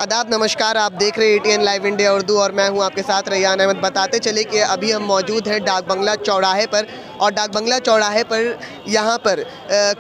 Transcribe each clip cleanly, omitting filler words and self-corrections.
आदाब नमस्कार, आप देख रहे हैं ATN लाइव इंडिया उर्दू और मैं हूं आपके साथ रैयान अहमद। बताते चले कि अभी हम मौजूद हैं डाक बंगला चौराहे पर और डाक बंगला चौराहे पर यहाँ पर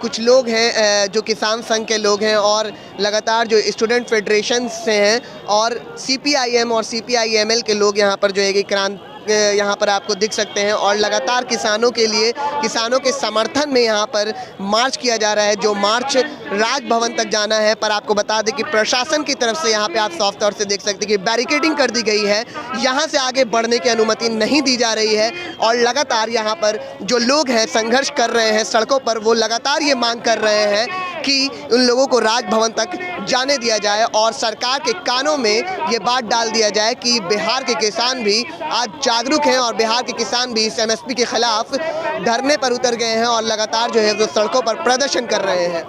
कुछ लोग हैं जो किसान संघ के लोग हैं और लगातार जो स्टूडेंट फेडरेशन से हैं और CPIM और CPIML के लोग यहाँ पर जो है कि क्रांति यहाँ पर आपको दिख सकते हैं और लगातार किसानों के लिए, किसानों के समर्थन में यहाँ पर मार्च किया जा रहा है। जो मार्च राजभवन तक जाना है, पर आपको बता दें कि प्रशासन की तरफ से यहाँ पे आप साफ तौर से देख सकते हैं कि बैरिकेडिंग कर दी गई है, यहाँ से आगे बढ़ने की अनुमति नहीं दी जा रही है। और लगातार यहाँ पर जो लोग हैं संघर्ष कर रहे हैं सड़कों पर, वो लगातार ये मांग कर रहे हैं कि उन लोगों को राजभवन तक जाने दिया जाए और सरकार के कानों में ये बात डाल दिया जाए कि बिहार के किसान भी आज जागरूक हैं और बिहार के किसान भी इस MSP के खिलाफ धरने पर उतर गए हैं और लगातार जो है वो सड़कों पर प्रदर्शन कर रहे हैं।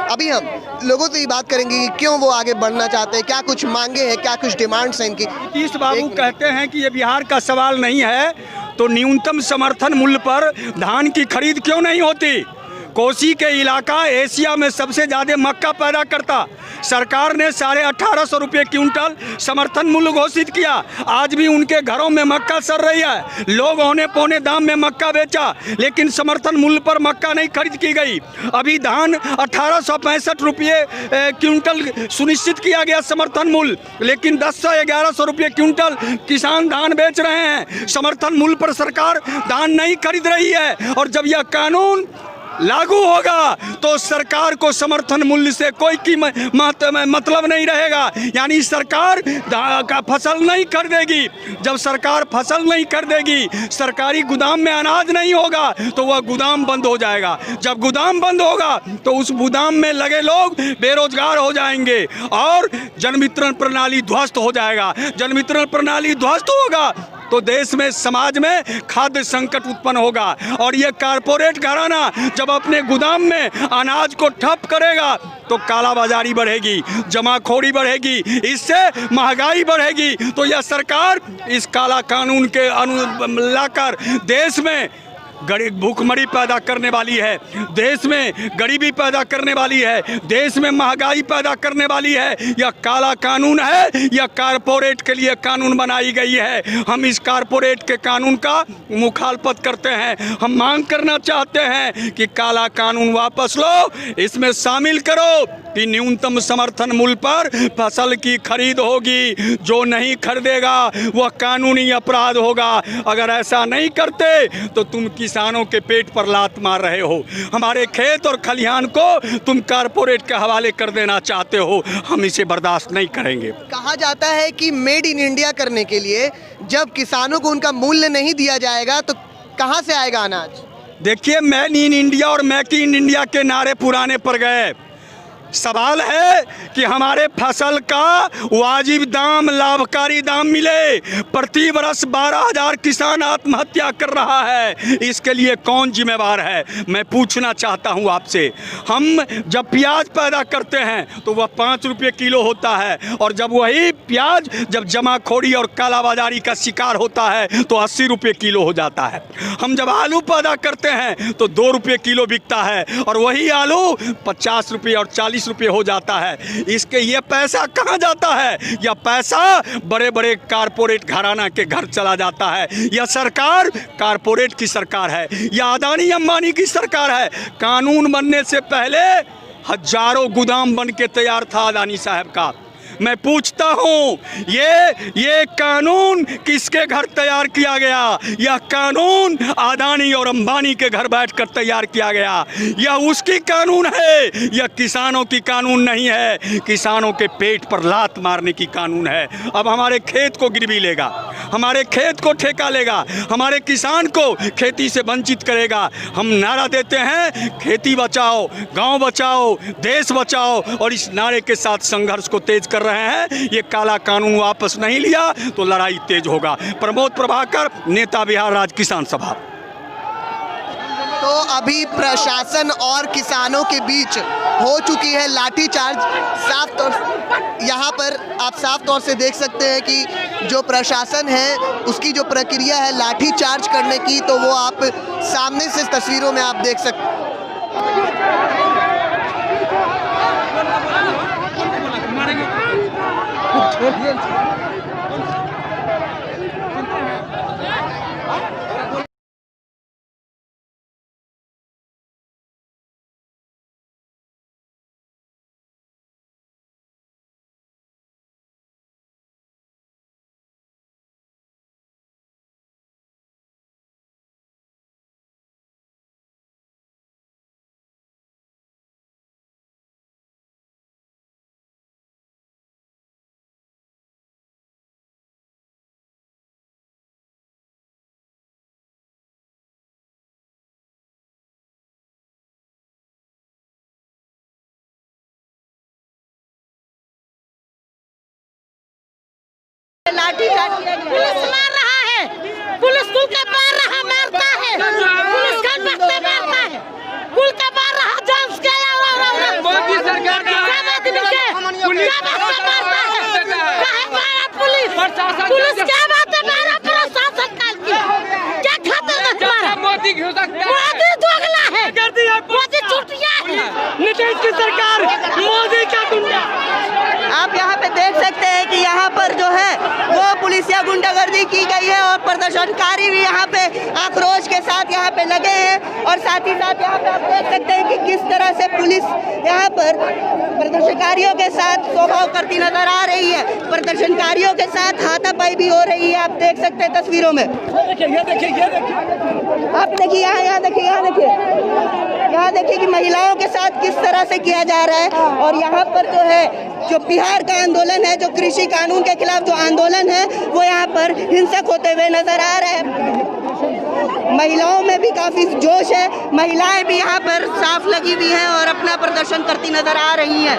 अभी हम लोगों से ही बात करेंगे कि क्यों वो आगे बढ़ना चाहते हैं, क्या कुछ मांगे हैं, क्या कुछ डिमांड्स हैं इनकी। नीतीश बाबू कहते हैं कि ये बिहार का सवाल नहीं है, तो न्यूनतम समर्थन मूल्य पर धान की खरीद क्यों नहीं होती। कोसी के इलाका एशिया में सबसे ज़्यादा मक्का पैदा करता, सरकार ने 1850 रुपये क्विंटल समर्थन मूल्य घोषित किया। आज भी उनके घरों में मक्का सड़ रही है, लोग औने पौने दाम में मक्का बेचा, लेकिन समर्थन मूल्य पर मक्का नहीं खरीद की गई। अभी धान 1865 रुपये क्विंटल सुनिश्चित किया गया समर्थन मूल्य, लेकिन 1000-1100 रुपये क्विंटल किसान धान बेच रहे हैं। समर्थन मूल्य पर सरकार धान नहीं खरीद रही है और जब यह कानून लागू होगा तो सरकार को समर्थन मूल्य से कोई मतलब नहीं रहेगा, यानी सरकार का फसल नहीं खरीदेगी। जब सरकार फसल नहीं खरीदेगी, सरकारी गोदाम में अनाज नहीं होगा तो वह गोदाम बंद हो जाएगा। जब गोदाम बंद होगा तो उस गोदाम में लगे लोग बेरोजगार हो जाएंगे और जन वितरण प्रणाली ध्वस्त हो जाएगा। जन वितरण प्रणाली ध्वस्त होगा तो देश में, समाज में खाद्य संकट उत्पन्न होगा और ये कारपोरेट घराना जब अपने गोदाम में अनाज को ठप करेगा तो कालाबाजारी बढ़ेगी, जमाखोरी बढ़ेगी, इससे महंगाई बढ़ेगी। तो यह सरकार इस काला कानून के लाकर देश में भूखमरी पैदा करने वाली है, देश में गरीबी पैदा करने वाली है, देश में महंगाई पैदा करने वाली है। यह काला कानून है, यह कारपोरेट के लिए कानून बनाई गई है। हम इस कारपोरेट के कानून का मुखालफत करते हैं। हम मांग करना चाहते हैं कि काला कानून वापस लो, इसमें शामिल करो कि न्यूनतम समर्थन मूल्य पर फसल की खरीद होगी। जो नहीं खरीदेगा वह कानूनी अपराध होगा। अगर ऐसा नहीं करते तो तुम किसानों के पेट पर लात मार रहे हो, हमारे खेत और खलिहान को तुम कारपोरेट के हवाले कर देना चाहते हो। हम इसे बर्दाश्त नहीं करेंगे। कहा जाता है कि मेड इन इंडिया करने के लिए जब किसानों को उनका मूल्य नहीं दिया जाएगा तो कहां से आएगा अनाज। देखिए, मेड इन इंडिया और मेक इन इंडिया के नारे पुराने पड़ गए। सवाल है कि हमारे फसल का वाजिब दाम, लाभकारी दाम मिले। प्रति वर्ष 12,000 किसान आत्महत्या कर रहा है, इसके लिए कौन जिम्मेवार है, मैं पूछना चाहता हूं आपसे। हम जब प्याज पैदा करते हैं तो वह 5 रुपये किलो होता है और जब वही प्याज जब जमाखोरी और कालाबाजारी का शिकार होता है तो 80 रुपये किलो हो जाता है। हम जब आलू पैदा करते हैं तो 2 रुपये किलो बिकता है और वही आलू 50 रुपये और 40 रुपये हो जाता है। इसके ये पैसा कहां जाता है? यह पैसा बड़े बड़े कारपोरेट घराना के घर चला जाता है। यह सरकार कारपोरेट की सरकार है, यह अदानी अंबानी की सरकार है। कानून बनने से पहले हजारों गोदाम बन के तैयार था अदानी साहब का। मैं पूछता हूँ ये कानून किसके घर तैयार किया गया? यह कानून अदानी और अंबानी के घर बैठकर तैयार किया गया। यह उसकी कानून है, यह किसानों की कानून नहीं है। किसानों के पेट पर लात मारने की कानून है। अब हमारे खेत को गिरवी लेगा, हमारे खेत को ठेका लेगा, हमारे किसान को खेती से वंचित करेगा। हम नारा देते हैं खेती बचाओ, गाँव बचाओ, देश बचाओ और इस नारे के साथ संघर्ष को तेज कर रहे हैं। ये काला कानून वापस नहीं लिया तो लड़ाई तेज होगा। प्रमोद प्रभाकर, नेता बिहार राज्य किसान सभा। तो अभी प्रशासन और किसानों के बीच हो चुकी है लाठीचार्ज। साफ तौर यहाँ पर आप साफ तौर से देख सकते हैं कि जो प्रशासन है उसकी जो प्रक्रिया है लाठीचार्ज करने की, तो वो आप सामने से तस्वीरों में आप देख सकते हैं। पुलिस मार रहा है, पुलिस कुल के पार रहा मारता है, पुलिस घर पे मारता है, कुल के पार रहा जांच के मोदी सरकार क्या बात है, पुलिस क्या बात है, मेरा प्रशासन काल की क्या खातिर है तुम्हारा? मोदी दोगला है, मोदी चुटिया है, नीतीश की सरकार मोदी का गुंडा। आप यहाँ पे देख सकते हैं कि यहाँ पर जो है वो पुलिसिया गुंडागर्दी की गई है और प्रदर्शनकारी भी यहाँ पे आक्रोश के साथ यहाँ पे लगे हैं और साथ ही साथ यहाँ पे आप देख सकते हैं कि किस तरह से पुलिस यहाँ पर प्रदर्शनकारियों के साथ स्वभाव करती नजर आ रही है। प्रदर्शनकारियों के साथ हाथापाई भी हो रही है, आप देख सकते हैं तस्वीरों में। आप देखिए यहाँ देखिए कि महिलाओं के साथ किस तरह से किया जा रहा है। और यहाँ पर जो है जो बिहार का आंदोलन है, जो कृषि कानून के खिलाफ जो आंदोलन है, वो यहाँ पर हिंसक होते हुए नजर आ रहे हैं। महिलाओं में भी काफी जोश है, महिलाएं भी यहाँ पर साफ लगी हुई हैं और अपना प्रदर्शन करती नजर आ रही हैं।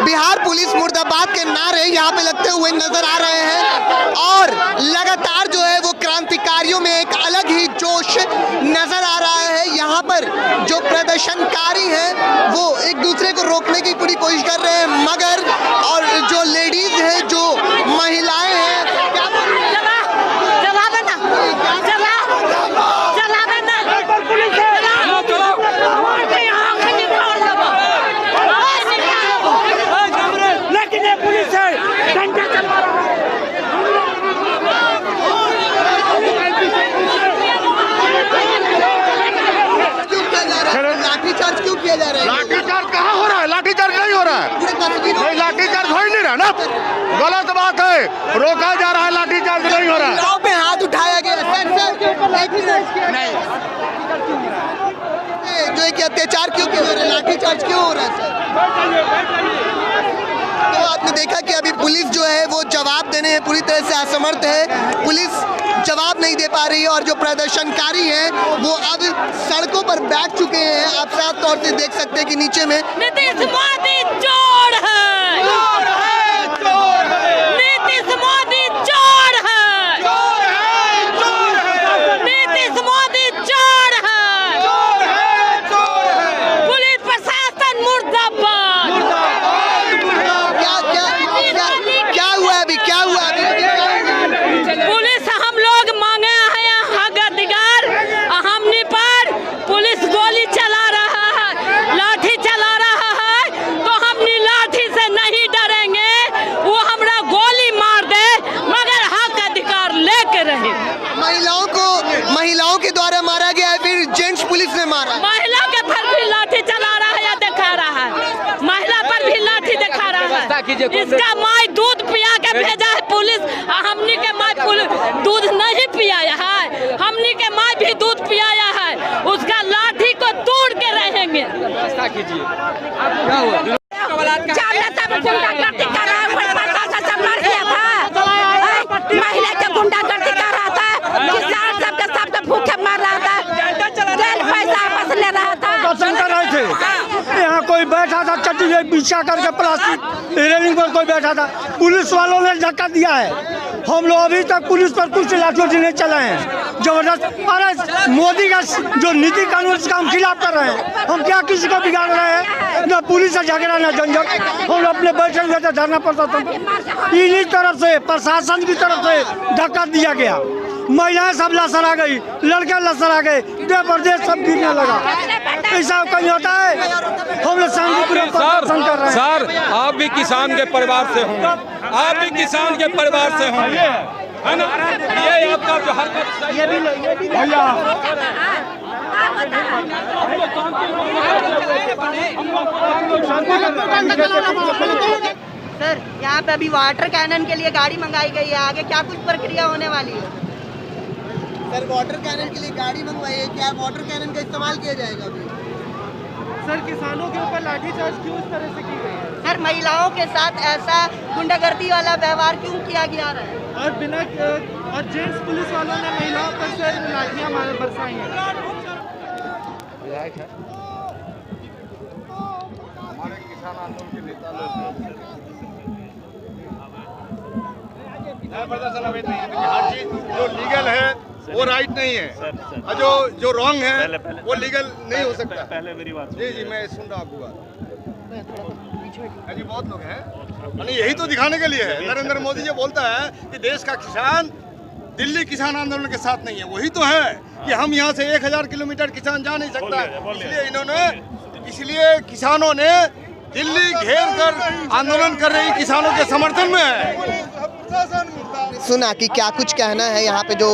बिहार पुलिस मुर्दाबाद के नारे यहाँ पे लगते हुए नजर आ रहे हैं और लगातार जो है वो क्रांतिकारियों में एक अलग ही जोश नजर आ रहा है। यहाँ पर जो प्रदर्शनकारी हैं वो एक दूसरे को रोकने की पूरी कोशिश कर रहे हैं, मगर और जो लेडीज हैं, जो महिलाएं हैं, लाठीचार्ज कहाँ हो रहा है? लाठीचार्ज नहीं हो रहा है, नहीं लाठीचार्ज हो ही नहीं रहा ना, गलत बात है, रोका जा रहा है, लाठीचार्ज नहीं हो रहा है। गाँव पे हाथ उठाया गया नहीं, जो है कि अत्याचार क्यों हो रहा है, लाठीचार्ज क्यों हो रहा है सर? तो आपने देखा कि अभी पुलिस जो है वो जवाब देने में पूरी तरह से असमर्थ है, पुलिस जवाब नहीं दे पा रही है और जो प्रदर्शनकारी हैं वो अब सड़कों पर बैठ चुके हैं। आप साफ तौर से देख सकते हैं कि नीचे में नीतीश मोदी चोर है, नीतीश मोदी चोर है, नीतीश मोदी चोर है, पुलिस प्रशासन मुर्दाबाद। क्या हुआ अभी, क्या हुआ अभी? पुलिस हम लोग मांगे हैं हक अधिकार, हमने पर पुलिस गोली चला रहा है, लाठी चला रहा है, तो हमने लाठी से नहीं डरेंगे, वो हमरा गोली मार दे मगर हक अधिकार लेके रहे। महिलाओं के द्वारा मारा गया है, फिर जेंट्स पुलिस ने मारा, महिला के पर भी लाठी चला रहा है या दिखा रहा है, महिला पर भी लाठी दिखा रहा है। इसका माई दूध पिया के भेजा है पुलिस, हमने के माई दूध नहीं पियाया है, हमने के माई भी दूध पियाया है, उसका लाठी को तोड़ के रहेंगे। महिला के गुंडागर्दी कर रहा था, किसान सबके सबके भूखे मर रहा था, जेल पैसा वापस ले रहा था। यहाँ कोई बैठा था चट्टी बिछा करके प्लास्टिक रेलिंग पर कोई बैठा था, पुलिस वालों ने धक्का दिया है। हम लोग अभी तक पुलिस पर कुछ लाठियों नहीं चलाए हैं, जबरदस्त। अरे मोदी का जो नीति कानून इसका हम खिलाफ कर रहे हैं, हम क्या किसी को बिगाड़ रहे हैं? न पुलिस से झगड़ा न झंझट, हम अपने बैठे हुए थे धरना प्रदर्शन, इन्हीं तरफ से प्रशासन की तरफ से धक्का दिया गया। महिलाएं सब लसरा गई, लड़के लसरा गए, देश प्रदेश सब गिरने लगा। ऐसा कहीं होता है? हम लोग शांतिपूर्वक प्रदर्शन कर रहे हैं। सर आप भी किसान के परिवार से होंगे, आप भी किसान के परिवार से होंगे, है ना? ये आपका जो हरकत ये भी भैया सर यहाँ पे अभी वाटर कैनन के लिए गाड़ी मंगाई गई है, आगे क्या कुछ प्रक्रिया होने वाली है? सर वाटर कैनन के लिए गाड़ी मंगवाई है, क्या वाटर कैनन का इस्तेमाल किया जाएगा अभी? सर किसानों के ऊपर लाठीचार्ज क्यों इस तरह से की गई है? सर महिलाओं के साथ ऐसा गुंडागर्दी वाला व्यवहार क्यों किया जा रहा है? और बिना और जेंट्स पुलिस वालों ने महिलाओं पर से लाठियां बरसाई हैं। हमारे किसान आंदोलन के नेता लोग प्रदर्शन अवैध नहीं है। हर चीज जो लीगल है वो राइट नहीं है, और जो रॉन्ग है वो लीगल नहीं हो सकता। पहले मेरी बात जी मैं सुन रहा हूँ जी, बहुत लोग हैं, यानी यही तो दिखाने के लिए है। नरेंद्र मोदी जी बोलता है कि देश का किसान दिल्ली किसान आंदोलन के साथ नहीं है, वही तो है कि हम यहाँ से 1000 किलोमीटर किसान जा नहीं सकता, इसलिए किसानों ने दिल्ली घेर कर आंदोलन कर रही किसानों के समर्थन में है। सुना कि क्या कुछ कहना है। यहाँ पे जो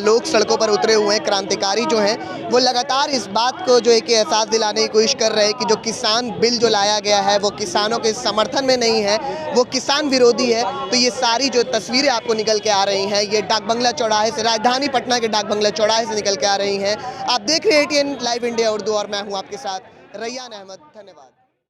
लोग सड़कों पर उतरे हुए हैं, क्रांतिकारी जो हैं, वो लगातार इस बात को जो है कि एहसास दिलाने की कोशिश कर रहे हैं कि जो किसान बिल जो लाया गया है वो किसानों के समर्थन में नहीं है, वो किसान विरोधी है। तो ये सारी जो तस्वीरें आपको निकल के आ रही हैं, ये डाक बंगला चौराहे से, राजधानी पटना के डाक बंगला चौराहे से निकल के आ रही हैं। आप देख रहे हैं ATN लाइव इंडिया उर्दू और मैं हूँ आपके साथ रैयान अहमद। धन्यवाद।